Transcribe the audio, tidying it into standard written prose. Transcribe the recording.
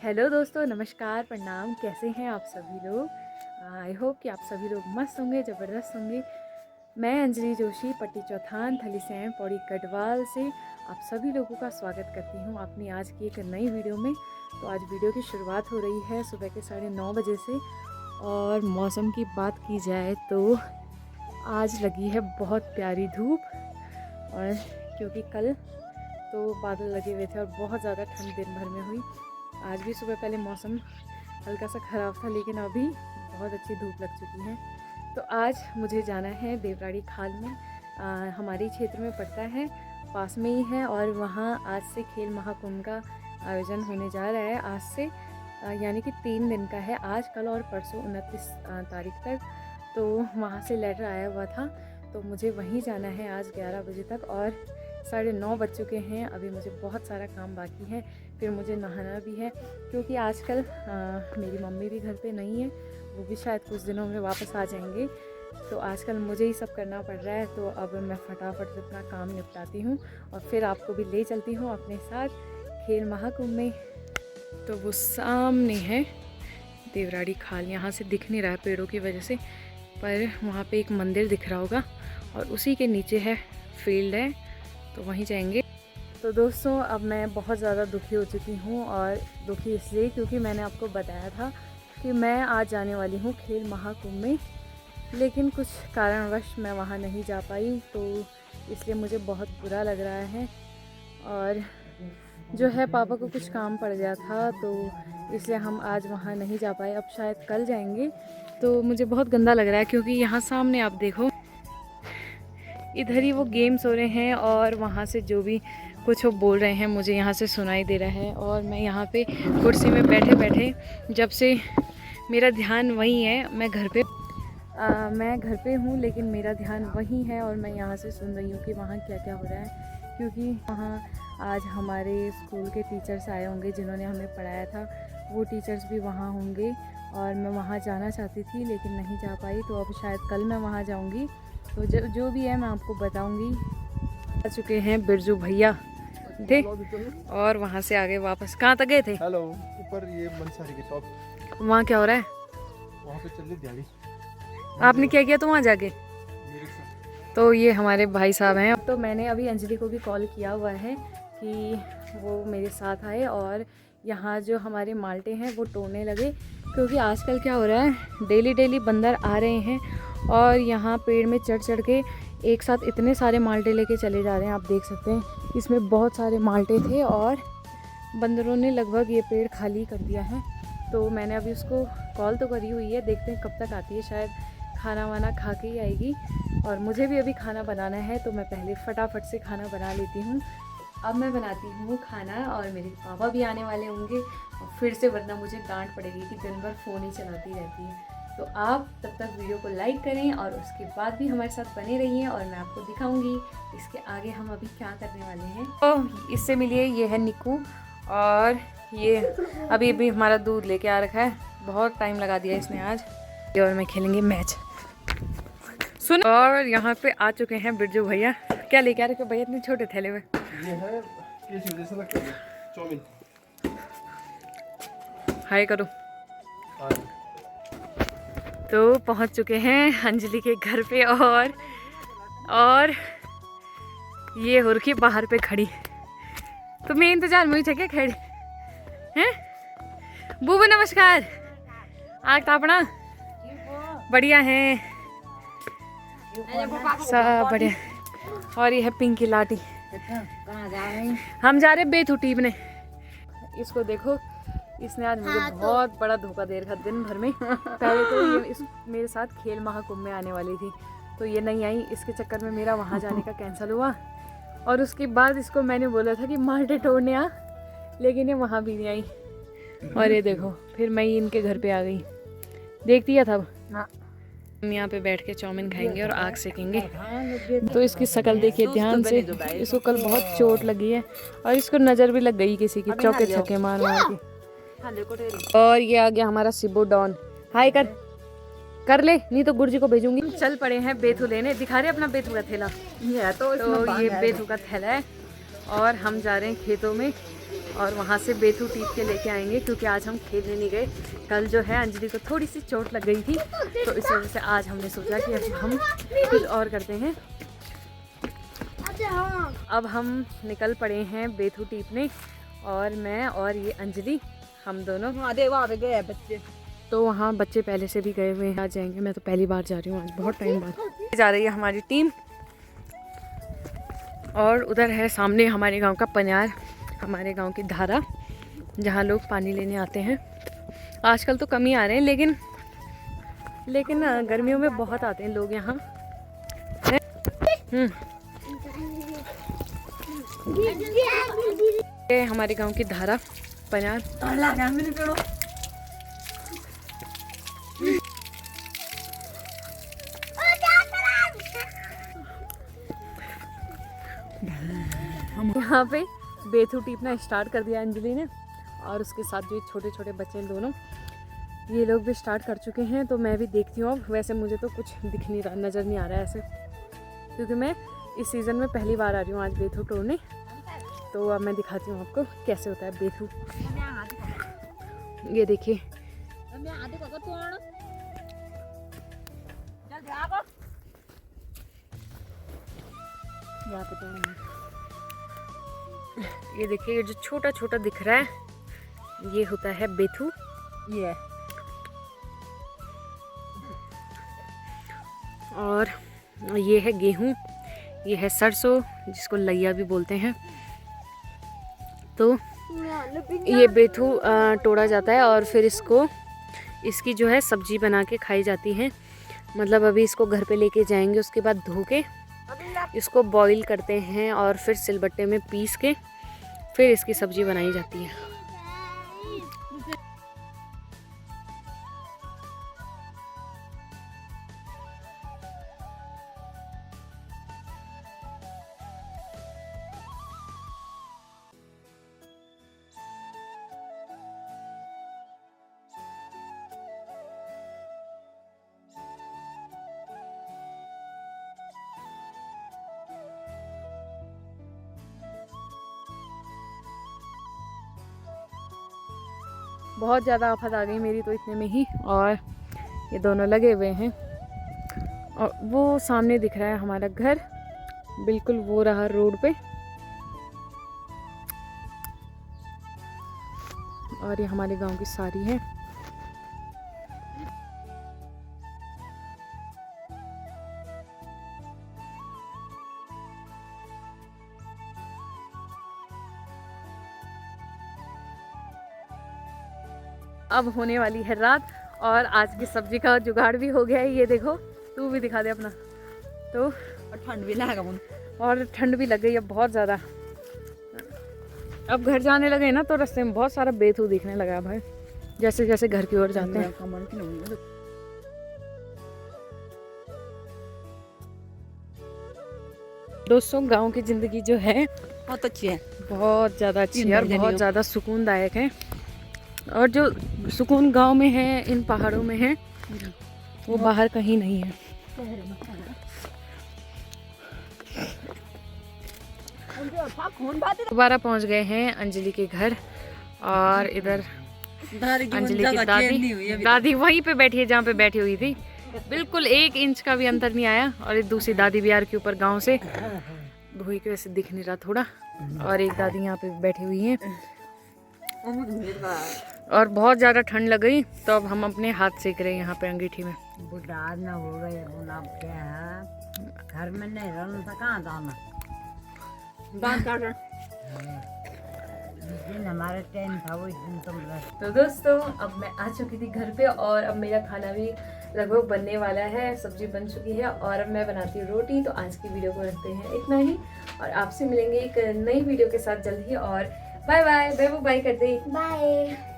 Hello दोस्तों, नमस्कार, प्रणाम। कैसे हैं आप सभी लोग? आई होप कि आप सभी लोग मस्त होंगे, ज़बरदस्त होंगे। मैं अंजलि जोशी, पट्टी चौथान, थलीसैंण, पौड़ी गढ़वाल से आप सभी लोगों का स्वागत करती हूँ अपनी आज की एक नई वीडियो में। तो आज वीडियो की शुरुआत हो रही है सुबह के 9:30 बजे से। और मौसम की बात की जाए तो आज लगी है बहुत प्यारी धूप, और क्योंकि कल तो बादल लगे हुए थे और बहुत ज़्यादा ठंड दिन भर में हुई। आज भी सुबह पहले मौसम हल्का सा ख़राब था, लेकिन अभी बहुत अच्छी धूप लग चुकी है। तो आज मुझे जाना है देवराड़ी खाल में। हमारे क्षेत्र में पड़ता है, पास में ही है। और वहाँ आज से खेल महाकुंभ का आयोजन होने जा रहा है। आज से यानी कि 3 दिन का है, आज, कल और परसों 29 तारीख तक। तो वहाँ से लेटर आया हुआ था, तो मुझे वहीं जाना है आज 11 बजे तक। और 9:30 बज चुके हैं, अभी मुझे बहुत सारा काम बाकी है। फिर मुझे नहाना भी है, क्योंकि आजकल मेरी मम्मी भी घर पे नहीं है, वो भी शायद कुछ दिनों में वापस आ जाएंगे। तो आजकल मुझे ही सब करना पड़ रहा है। तो अब मैं फटाफट से अपना काम निपटाती हूँ और फिर आपको भी ले चलती हूँ अपने साथ खेल महाकुंभ में। तो वो सामने है देवराड़ी खाल। यहाँ से दिख नहीं रहा है पेड़ों की वजह से, पर वहाँ पे एक मंदिर दिख रहा होगा और उसी के नीचे है फील्ड है, तो वहीं जाएंगे। तो दोस्तों, अब मैं बहुत ज़्यादा दुखी हो चुकी हूँ, और दुखी इसलिए क्योंकि मैंने आपको बताया था कि मैं आज जाने वाली हूँ खेल महाकुंभ में, लेकिन कुछ कारणवश मैं वहाँ नहीं जा पाई। तो इसलिए मुझे बहुत बुरा लग रहा है। और जो है, पापा को कुछ काम पड़ गया था, तो इसलिए हम आज वहाँ नहीं जा पाए। अब शायद कल जाएंगे। तो मुझे बहुत गंदा लग रहा है, क्योंकि यहाँ सामने आप देखो, इधर ही वो गेम्स हो रहे हैं और वहाँ से जो भी कुछ वो बोल रहे हैं मुझे यहाँ से सुनाई दे रहा है। और मैं यहाँ पे कुर्सी में बैठे बैठे, जब से मेरा ध्यान वहीं है, मैं घर पे हूँ, लेकिन मेरा ध्यान वहीं है और मैं यहाँ से सुन रही हूँ कि वहाँ क्या क्या हो रहा है। क्योंकि वहाँ आज हमारे स्कूल के टीचर्स आए होंगे जिन्होंने हमें पढ़ाया था, वो टीचर्स भी वहाँ होंगे। और मैं वहाँ जाना चाहती थी, लेकिन नहीं जा पाई। तो अब शायद कल मैं वहाँ जाऊँगी। तो जो भी है मैं आपको बताऊँगी। आ चुके हैं बिरजू भैया थे, और वहाँ से आगे वापस कहाँ तक गए थे? हेलो, ऊपर ये मनसारी के टॉप। वहाँ क्या हो रहा है? वहाँ पे चल रही दिहाड़ी। आपने क्या किया तो वहाँ जाके? तो ये हमारे भाई साहब हैं। तो मैंने अभी अंजलि को भी कॉल किया हुआ है कि वो मेरे साथ आए और यहाँ जो हमारे माल्टे हैं वो तोड़ने लगे। क्योंकि आजकल क्या हो रहा है, डेली बंदर आ रहे हैं और यहाँ पेड़ में चढ़ के एक साथ इतने सारे माल्टे लेके चले जा रहे हैं। आप देख सकते हैं, इसमें बहुत सारे माल्टे थे और बंदरों ने लगभग ये पेड़ खाली कर दिया है। तो मैंने अभी उसको कॉल तो करी हुई है, देखते हैं कब तक आती है। शायद खाना वाना खा के ही आएगी। और मुझे भी अभी खाना बनाना है, तो मैं पहले फटाफट से खाना बना लेती हूँ। अब मैं बनाती हूँ खाना, और मेरे पापा भी आने वाले होंगे और फिर से, वरना मुझे डांट पड़ेगी कि दिन भर फ़ोन ही चलाती रहती है। तो आप तब तक वीडियो को लाइक करें और उसके बाद भी हमारे साथ बने रहिए, और मैं आपको दिखाऊंगी इसके आगे हम अभी क्या करने वाले हैं। तो इससे मिलिए, ये है निक्कू, और ये अभी हमारा दूध लेके आ रखा है। बहुत टाइम लगा दिया इसने आज। और मैं खेलेंगे मैच, सुन। और यहाँ पे आ चुके हैं बिरजू भैया। क्या लेके आ रखे भैया इतने छोटे थैले में? ये है कैसी वजह से लगता है चाउमीन। हाय करो। तो पहुँच चुके हैं अंजलि के घर पे, और ये हुरखी बाहर पे खड़ी। तो मैं इंतजार में क्या खड़ी हैं? बूबू नमस्कार। आग तापना बढ़िया है, सब बढ़िया। और ये है पिंकी लाटी। हम जा रहे बेथू टीपने। इसको देखो, इसने आज मुझे बहुत बड़ा धोखा दे रखा दिन भर में। पहले तो ये मेरे साथ खेल महाकुंभ में आने वाली थी, तो ये नहीं आई। इसके चक्कर में मेरा वहाँ जाने का कैंसिल हुआ। और उसके बाद इसको मैंने बोला था कि माल्टे तोड़ने आ, लेकिन ये वहाँ भी नहीं आई। और ये देखो, फिर मैं ही इनके घर पे आ गई। देखती है तब हम यहाँ पे बैठ के चाउमीन खाएंगे और आग सेकेंगे। तो इसकी शक्ल देखिए ध्यान से, इसको कल बहुत चोट लगी है और इसको नज़र भी लग गई किसी की, चौके छक्के मार के। और ये आ गया हमारा सिबो डॉन। हाय कर ले, नहीं तो गुरुजी को भेजूंगी। चल पड़े हैं बेथू लेने। दिखा रहे अपना बेथू का थैला। तो ये बेथू का थैला है, और हम जा रहे हैं खेतों में और वहाँ से बेथू टीप के लेके आएंगे, क्योंकि आज हम खेलने नहीं गए। कल जो है अंजलि को थोड़ी सी चोट लग गई थी, तो इस वजह से आज हमने सोचा कि अब हम कुछ और करते हैं। अब हम निकल पड़े हैं बेथू टीपने, और मैं और ये अंजलि, हम दोनों वहाँ पे गए बच्चे। तो वहाँ बच्चे पहले से भी गए हुए हैं, आज जाएंगे। मैं तो पहली बार जा रही हूँ, आज बहुत टाइम बाद जा रही है हमारी टीम। और उधर है सामने हमारे गांव का पनियार, हमारे गांव की धारा, जहाँ लोग पानी लेने आते हैं। आजकल तो कम ही आ रहे हैं, लेकिन गर्मियों में बहुत आते हैं लोग यहाँ। ये हमारे गांव की धारा पनियार। यहाँ पे बेथू टीपना स्टार्ट कर दिया अंजलि ने, और उसके साथ जो छोटे छोटे बच्चे हैं दोनों, ये लोग भी स्टार्ट कर चुके हैं। तो मैं भी देखती हूँ। अब वैसे मुझे तो कुछ दिख नहीं रहा, नज़र नहीं आ रहा है ऐसे, क्योंकि मैं इस सीज़न में पहली बार आ रही हूँ आज बेथू तोड़ने। तो अब मैं दिखाती हूँ आपको कैसे होता है बेथू। ये देखिए, ये देखिए, ये जो छोटा छोटा दिख रहा है, ये होता है बेथू। ये और ये है गेहूँ, ये है सरसों, जिसको लैया भी बोलते हैं। तो ये बेथू तोड़ा जाता है, और फिर इसकी जो है सब्जी बना के खाई जाती है। मतलब अभी इसको घर पे लेके जाएंगे, उसके बाद धो के इसको बॉईल करते हैं, और फिर सिलबट्टे में पीस के फिर इसकी सब्जी बनाई जाती है। बहुत ज़्यादा आफत आ गई मेरी तो इतने में ही, और ये दोनों लगे हुए हैं। और वो सामने दिख रहा है हमारा घर, बिल्कुल वो रहा रोड पे, और ये हमारे गांव की सारी है। अब होने वाली है रात, और आज की सब्जी का जुगाड़ भी हो गया है। ये देखो, तू भी दिखा दे अपना। तो ठंड भी लगा, और ठंड भी लग गई है बहुत ज़्यादा। अब घर जाने लगे ना, तो रास्ते में बहुत सारा बेथू दिखने लगा भाई, जैसे जैसे घर की ओर जाते हैं। दोस्तों, गांव की ज़िंदगी जो है बहुत अच्छी है, बहुत ज़्यादा अच्छी है, और बहुत ज़्यादा सुकूनदायक है। और जो सुकून गांव में है, इन पहाड़ों में है, वो बाहर कहीं नहीं है। दोबारा पहुंच गए हैं अंजलि के घर, और इधर अंजलि की दादी वहीं पे बैठी है जहाँ पे बैठी हुई थी। बिल्कुल 1 इंच का भी अंतर नहीं आया। और एक दूसरी दादी बिहार के ऊपर गांव से, धुई की वजह से दिख नहीं रहा थोड़ा, और एक दादी यहाँ पे बैठी हुई है। और बहुत ज़्यादा ठंड लग गई, तो अब हम अपने हाथ सेक रहे हैं यहाँ पे अंगीठी में। ना हो गए घर में नहीं रहना था, कहाँ जाना। दिन हमारा टाइम था, वो दिन तुम। तो दोस्तों, अब मैं आ चुकी थी घर पे, और अब मेरा खाना भी लगभग बनने वाला है। सब्जी बन चुकी है, और अब मैं बनाती हूँ रोटी। तो आज की वीडियो को रखते हैं इतना ही, और आपसे मिलेंगे एक नई वीडियो के साथ जल्द ही। और बाय बाय, बेबू बाय कर दे। बाय।